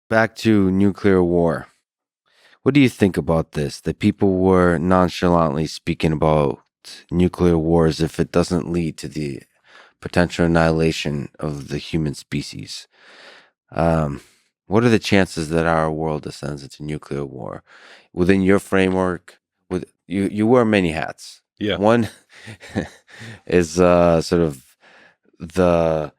back to nuclear war. What do you think about this? That people were nonchalantly speaking about nuclear war as if it doesn't lead to the potential annihilation of the human species. Um, what are the chances that our world descends into nuclear war? Within your framework, with you wear many hats. Yeah. One is sort of the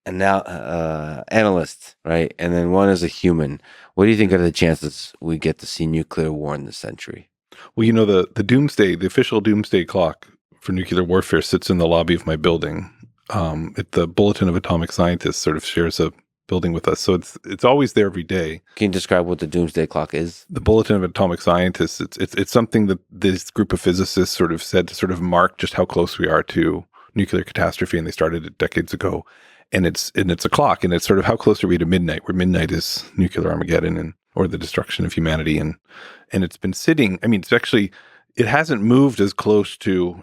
analyst, right? And then one is a human. What do you think are the chances we get to see nuclear war in this century? Well, the official Doomsday Clock for nuclear warfare sits in the lobby of my building. The Bulletin of Atomic Scientists sort of shares a building with us, so it's always there every day. Can you describe what the Doomsday Clock is? The Bulletin of Atomic Scientists. It's something that this group of physicists sort of said to sort of mark just how close we are to nuclear catastrophe, and they started it decades ago. And it's a clock, and it's sort of how close are we to midnight, where midnight is nuclear Armageddon or the destruction of humanity, and it's been sitting. I mean, it hasn't moved as close to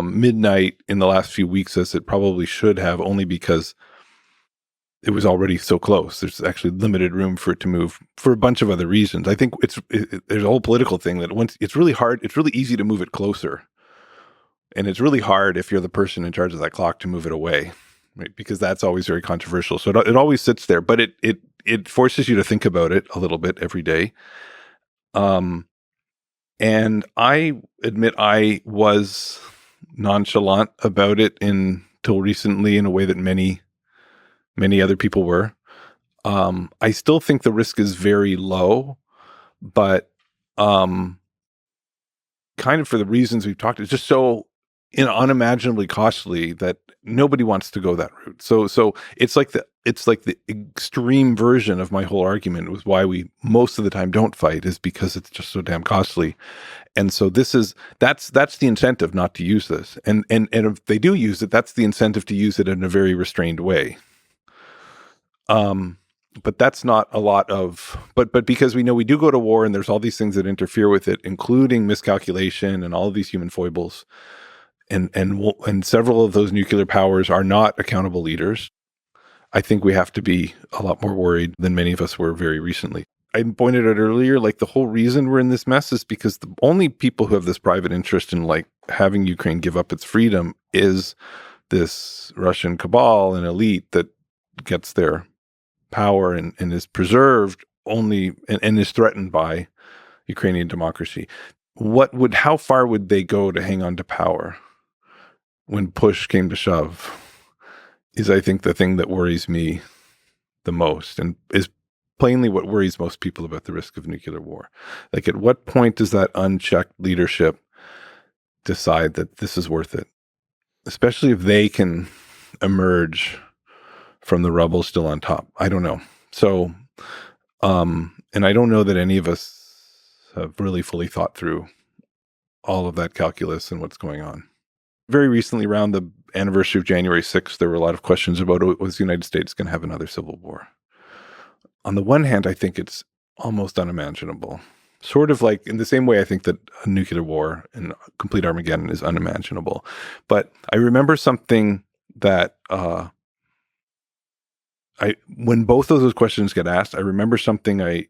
midnight in the last few weeks as it probably should have, only because it was already so close. There's actually limited room for it to move for a bunch of other reasons. I think there's a whole political thing that it's really hard. It's really easy to move it closer. And it's really hard if you're the person in charge of that clock to move it away, right? Because that's always very controversial. So it always sits there, but it forces you to think about it a little bit every day. And I admit I was nonchalant about it until recently, in a way that many other people were. I still think the risk is very low, but kind of for the reasons we've talked, it's just so unimaginably costly that nobody wants to go that route. So it's like the extreme version of my whole argument was why we most of the time don't fight, is because it's just so damn costly. And so that's the incentive not to use this. And if they do use it, that's the incentive to use it in a very restrained way. But that's not a lot of, but because we know we do go to war and there's all these things that interfere with it, including miscalculation and all of these human foibles. And several of those nuclear powers are not accountable leaders. I think we have to be a lot more worried than many of us were very recently. I pointed out earlier, like, the whole reason we're in this mess is because the only people who have this private interest in, like, having Ukraine give up its freedom is this Russian cabal and elite that gets their power and is preserved only and is threatened by Ukrainian democracy. How far would they go to hang on to power when push came to shove is, I think, the thing that worries me the most, and is plainly what worries most people about the risk of nuclear war. Like, at what point does that unchecked leadership decide that this is worth it? Especially if they can emerge from the rubble still on top. I don't know. So, and I don't know that any of us have really fully thought through all of that calculus and what's going on. Very recently, around the anniversary of January 6th, there were a lot of questions about, was the United States going to have another civil war? On the one hand, I think it's almost unimaginable. Sort of like in the same way I think that a nuclear war and complete Armageddon is unimaginable. But I remember something that when both of those questions get asked, I remember something I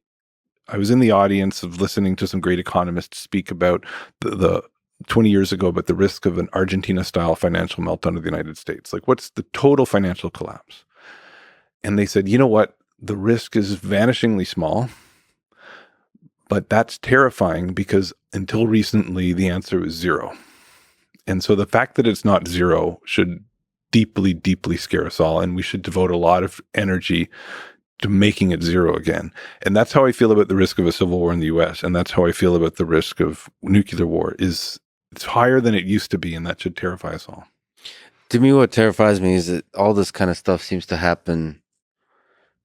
was in the audience of listening to some great economists speak about the 20 years ago, about the risk of an Argentina-style financial meltdown of the United States. Like, what's the total financial collapse? And they said, you know what? The risk is vanishingly small, but that's terrifying because until recently, the answer was zero. And so the fact that it's not zero should deeply, deeply scare us all. And we should devote a lot of energy to making it zero again. And that's how I feel about the risk of a civil war in the US. And that's how I feel about the risk of nuclear war. It's higher than it used to be, and that should terrify us all. To me, what terrifies me is that all this kind of stuff seems to happen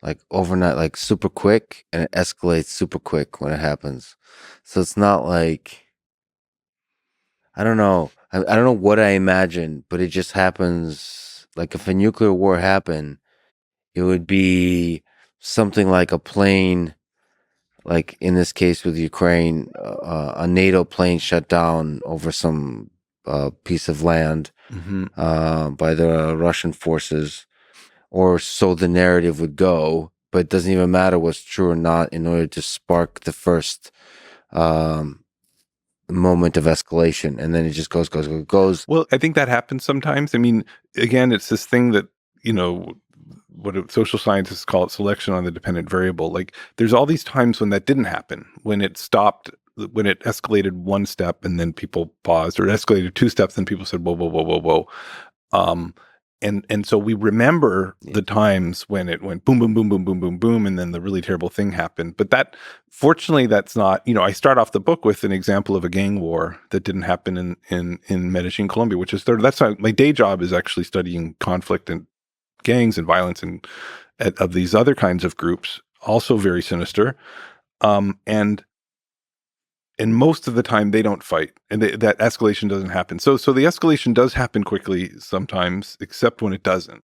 like overnight, like super quick, and it escalates super quick when it happens. So it's not like, I don't know. I don't know what I imagine, but it just happens. Like, if a nuclear war happened, it would be something like a plane, like in this case with Ukraine, a NATO plane shut down over some piece of land by the Russian forces, or so the narrative would go, but it doesn't even matter what's true or not in order to spark the first um, moment of escalation, and then it just goes. Well, I think that happens sometimes. I mean, again, it's this thing that, what social scientists call it selection on the dependent variable. Like, there's all these times when that didn't happen, when it stopped, when it escalated one step and then people paused, or it escalated two steps and people said, whoa, whoa, whoa, whoa, whoa. And so we remember the times when it went boom, boom, boom, boom, boom, boom, boom, and then the really terrible thing happened. But that, fortunately, that's not. I start off the book with an example of a gang war that didn't happen in Medellin, Colombia, which is that's not, my day job is actually studying conflict and gangs and violence and of these other kinds of groups, also very sinister. And most of the time they don't fight, and that escalation doesn't happen. So the escalation does happen quickly sometimes, except when it doesn't.